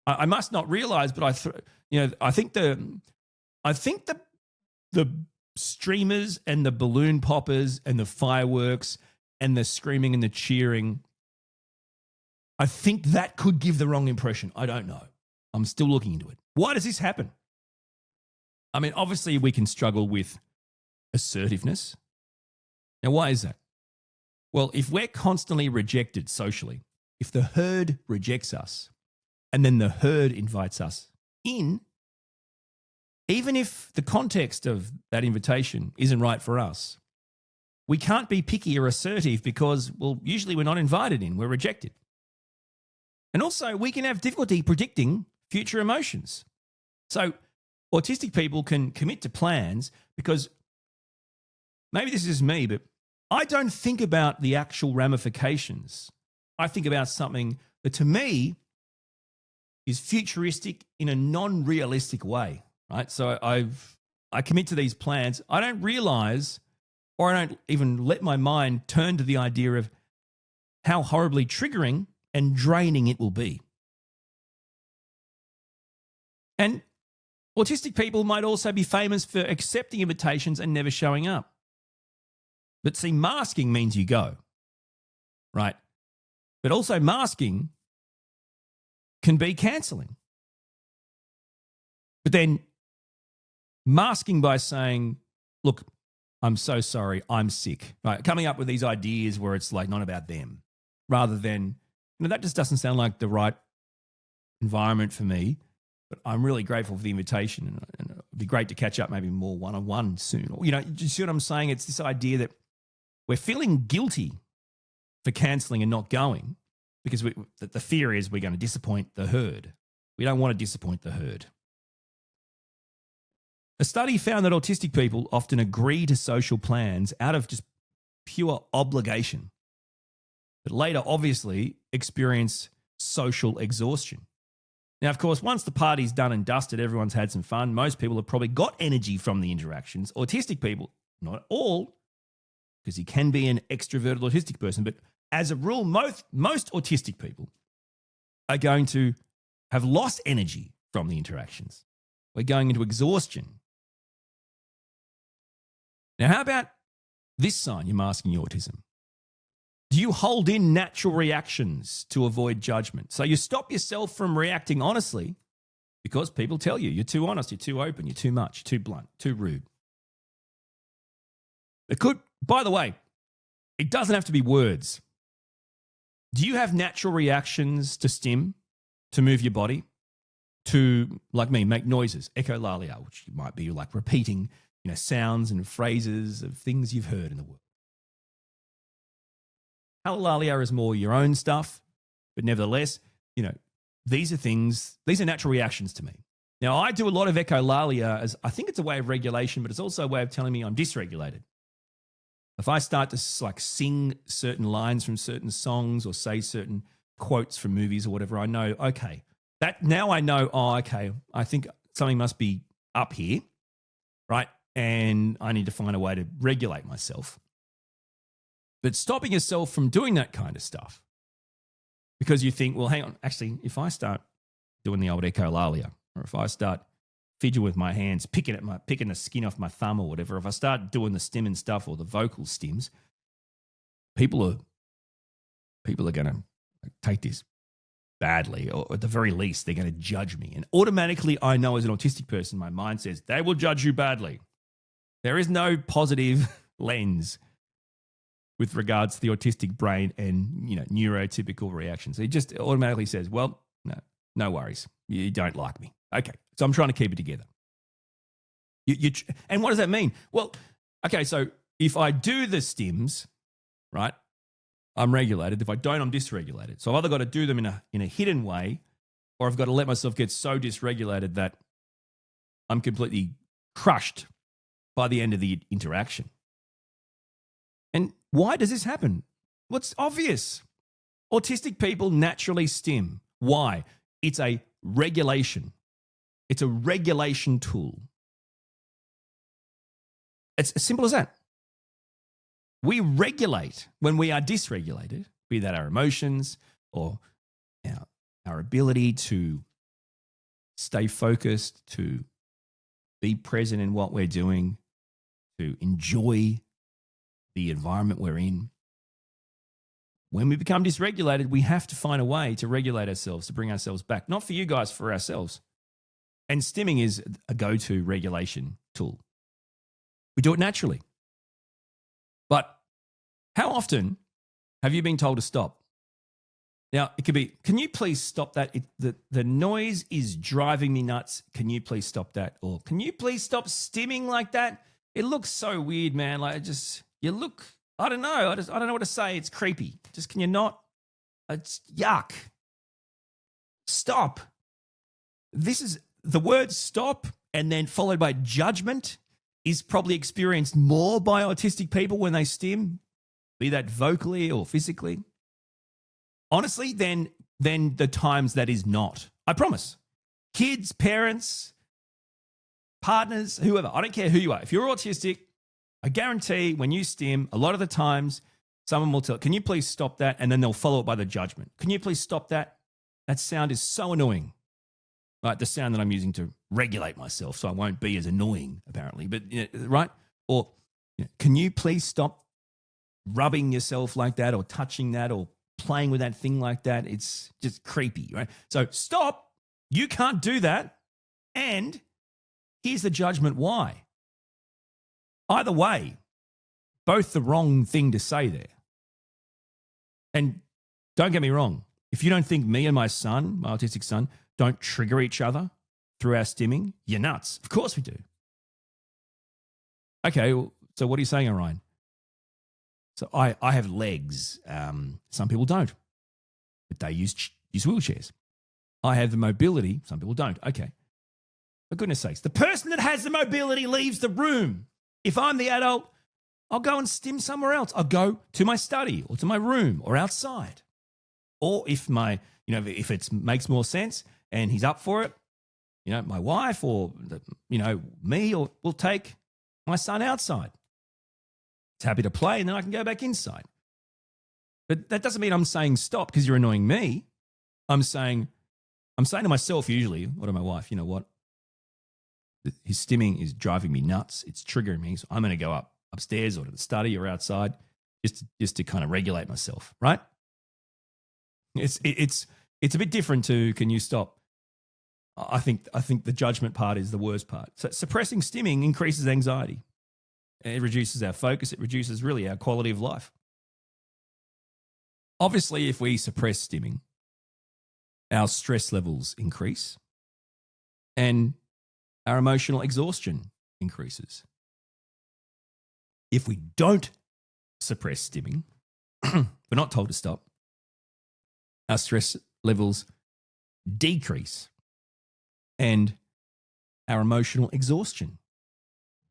I must not realize, but I think the streamers and the balloon poppers and the fireworks and the screaming and the cheering, I think that could give the wrong impression. I don't know. I'm still looking into it. Why does this happen? I mean, obviously we can struggle with assertiveness. Now, why is that? Well, if we're constantly rejected socially, if the herd rejects us and then the herd invites us in, even if the context of that invitation isn't right for us, we can't be picky or assertive because, well, usually we're not invited in, we're rejected. And also, we can have difficulty predicting future emotions. So autistic people can commit to plans because maybe this is me, but I don't think about the actual ramifications. I think about something that to me is futuristic in a non-realistic way, right? So I commit to these plans. I don't realize, or I don't even let my mind turn to the idea of how horribly triggering and draining it will be. And autistic people might also be famous for accepting invitations and never showing up. But see, masking means you go, right? But also masking can be cancelling. But then masking by saying, look, I'm so sorry, I'm sick, right? Coming up with these ideas where it's like not about them, rather than, that just doesn't sound like the right environment for me, but I'm really grateful for the invitation and it'd be great to catch up maybe more one-on-one soon. Or, do you see what I'm saying? It's this idea that we're feeling guilty for cancelling and not going because the fear is we're going to disappoint the herd. We don't want to disappoint the herd. A study found that autistic people often agree to social plans out of just pure obligation, but later obviously experience social exhaustion. Now, of course, once the party's done and dusted, everyone's had some fun, most people have probably got energy from the interactions. Autistic people, not all, because you can be an extroverted autistic person, but as a rule, most autistic people are going to have lost energy from the interactions. We're going into exhaustion. Now, how about this sign you're masking your autism? Do you hold in natural reactions to avoid judgment? So you stop yourself from reacting honestly because people tell you you're too honest, you're too open, you're too much, too blunt, too rude. It could, by the way, it doesn't have to be words. Do you have natural reactions to stim, to move your body, to, like me, make noises, echolalia, which might be like repeating sounds and phrases of things you've heard in the world. Echolalia is more your own stuff, but nevertheless, these are natural reactions to me. Now, I do a lot of echolalia as I think it's a way of regulation, but it's also a way of telling me I'm dysregulated. If I start to sing certain lines from certain songs or say certain quotes from movies or whatever, I know, okay, I think something must be up here, right? And I need to find a way to regulate myself. But stopping yourself from doing that kind of stuff because you think, well, hang on, actually, if I start doing the old echolalia or if I start fidget with my hands, picking the skin off my thumb or whatever, if I start doing the stimming stuff or the vocal stims, people are going to take this badly, or at the very least, they're going to judge me. And automatically, I know as an autistic person, my mind says they will judge you badly. There is no positive lens with regards to the autistic brain and neurotypical reactions. It just automatically says, well, no worries. You don't like me. Okay, so I'm trying to keep it together. And what does that mean? Well, okay, so if I do the stims, right, I'm regulated. If I don't, I'm dysregulated. So I've either got to do them in a hidden way, or I've got to let myself get so dysregulated that I'm completely crushed by the end of the interaction. And why does this happen? Well, it's obvious. Autistic people naturally stim. Why? It's a regulation. It's a regulation tool. It's as simple as that. We regulate when we are dysregulated, be that our emotions or our ability to stay focused, to be present in what we're doing, to enjoy the environment we're in. When we become dysregulated, we have to find a way to regulate ourselves, to bring ourselves back. Not for you guys, for ourselves. And stimming is a go-to regulation tool. We do it naturally. But how often have you been told to stop? Now, it could be, can you please stop that? The noise is driving me nuts. Can you please stop that? Or can you please stop stimming like that? It looks so weird, man. Like, you look, I don't know. I don't know what to say. It's creepy. Just, can you not? It's yuck. Stop. This is the word stop and then followed by judgment is probably experienced more by autistic people when they stim, be that vocally or physically. Honestly, than the times that is not. I promise. Kids, parents, partners, whoever. I don't care who you are. If you're autistic, I guarantee when you stim, a lot of the times someone will tell, can you please stop that? And then they'll follow it by the judgment. Can you please stop that? That sound is so annoying. Like the sound that I'm using to regulate myself so I won't be as annoying, apparently. But, right? Or, can you please stop rubbing yourself like that or touching that or playing with that thing like that? It's just creepy, right? So stop. You can't do that. And here's the judgment why. Either way, both the wrong thing to say there. And don't get me wrong. If you don't think me and my son, my autistic son, don't trigger each other through our stimming, you're nuts. Of course we do. Okay, so what are you saying, Orion? So I have legs. Some people don't, but they use wheelchairs. I have the mobility. Some people don't. Okay. For goodness sakes, the person that has the mobility leaves the room. If I'm the adult, I'll go and stim somewhere else. I'll go to my study or to my room or outside. Or if if it makes more sense and he's up for it, my wife or, me or will take my son outside. He's happy to play and then I can go back inside. But that doesn't mean I'm saying stop because you're annoying me. I'm saying to myself usually, or to my wife, you know what? His stimming is driving me nuts. It's triggering me. So I'm going to go upstairs or to the study or outside just to kind of regulate myself, right? It's a bit different to can you stop? I think the judgment part is the worst part. So suppressing stimming increases anxiety. It reduces our focus. It reduces really our quality of life. Obviously, if we suppress stimming, our stress levels increase and our emotional exhaustion increases. If we don't suppress stimming, we're not told to stop, our stress levels decrease and our emotional exhaustion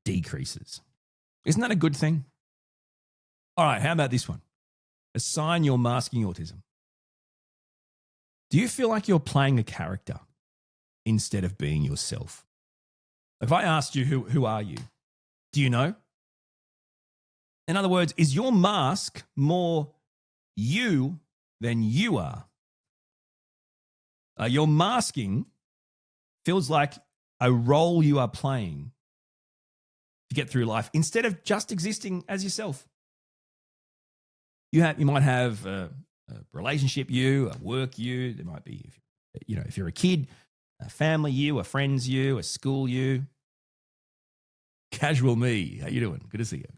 decreases. Isn't that a good thing? All right, how about this one? A sign you're masking autism. Do you feel like you're playing a character instead of being yourself? If I asked you, who are you? Do you know? In other words, is your mask more you than you are? Your masking feels like a role you are playing to get through life instead of just existing as yourself. You might have a relationship you, a work you. There might be, if you're a kid, a family you, a friends you, a school you. Casual me, how you doing? Good to see you.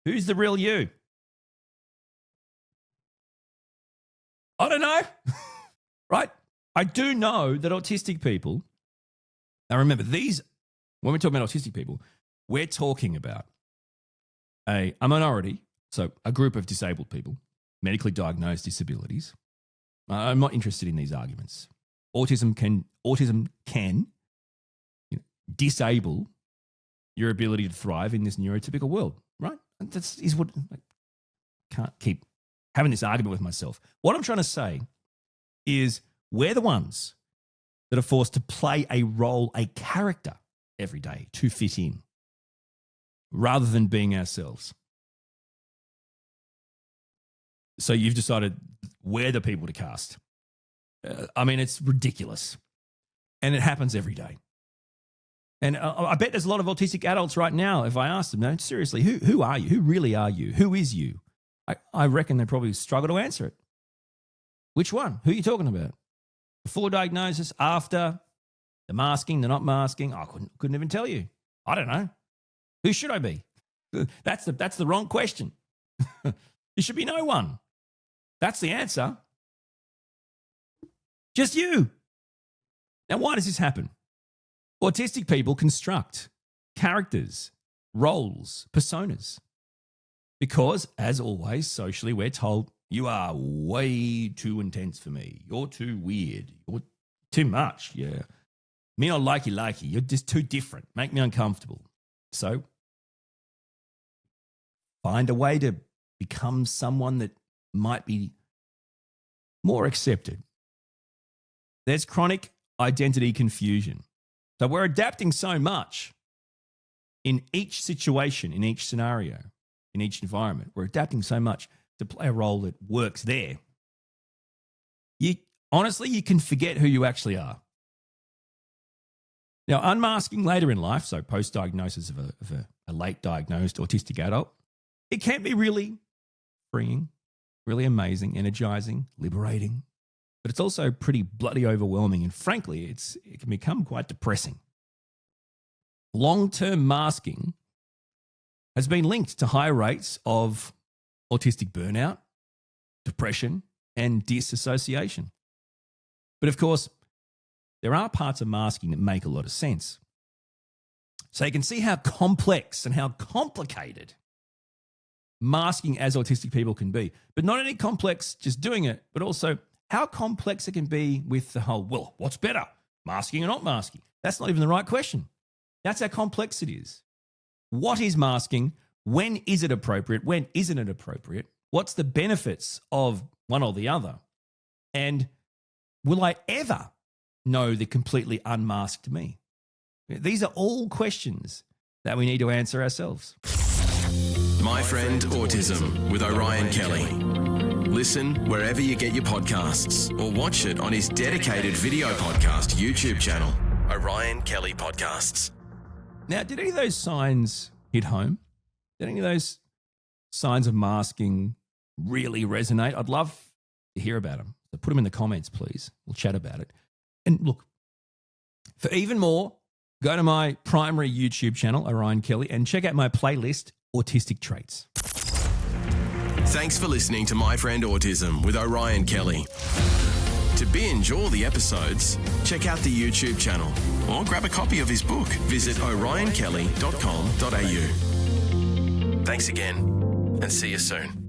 Who's the real you? I don't know, right? I do know that autistic people, now remember when we're talking about autistic people, we're talking about a minority, so a group of disabled people, medically diagnosed disabilities. I'm not interested in these arguments. Autism can disable your ability to thrive in this neurotypical world, right? And I can't keep having this argument with myself. What I'm trying to say is we're the ones that are forced to play a role, a character every day to fit in rather than being ourselves. So you've decided we're the people to cast. It's ridiculous. And it happens every day. And I bet there's a lot of autistic adults right now, if I ask them, no, seriously, who are you? Who really are you? Who is you? I reckon they probably struggle to answer it. Which one? Who are you talking about? Before diagnosis, after, the masking, the not masking? I couldn't even tell you. I don't know. Who should I be? That's the wrong question. You should be no one. That's the answer. Just you. Now, why does this happen? Autistic people construct characters, roles, personas. Because, as always, socially, we're told, you are way too intense for me. You're too weird. You're too much. Yeah. Me not likey. You're just too different. Make me uncomfortable. So, find a way to become someone that might be more accepted. There's chronic identity confusion. So we're adapting so much in each situation, in each scenario, in each environment. We're adapting so much to play a role that works there. Honestly, you can forget who you actually are. Now, unmasking later in life, so post-diagnosis of a late diagnosed autistic adult, it can be really freeing, really amazing, energizing, liberating. But it's also pretty bloody overwhelming. And frankly, it can become quite depressing. Long-term masking has been linked to higher rates of autistic burnout, depression, and disassociation. But of course, there are parts of masking that make a lot of sense. So you can see how complex and how complicated masking as autistic people can be. But not only complex just doing it, but also how complex it can be with the whole, well, what's better, masking or not masking? That's not even the right question. That's how complex it is. What is masking? When is it appropriate? When isn't it appropriate? What's the benefits of one or the other? And will I ever know the completely unmasked me? These are all questions that we need to answer ourselves. My Friend Autism with Orion Kelly. Listen wherever you get your podcasts or watch it on his dedicated video podcast YouTube channel, Orion Kelly Podcasts. Now, did any of those signs hit home? Did any of those signs of masking really resonate? I'd love to hear about them. So put them in the comments, please. We'll chat about it. And look, for even more, go to my primary YouTube channel, Orion Kelly, and check out my playlist, Autistic Traits. Thanks for listening to My Friend Autism with Orion Kelly. To binge all the episodes, check out the YouTube channel or grab a copy of his book. Visit orionkelly.com.au. Thanks again and see you soon.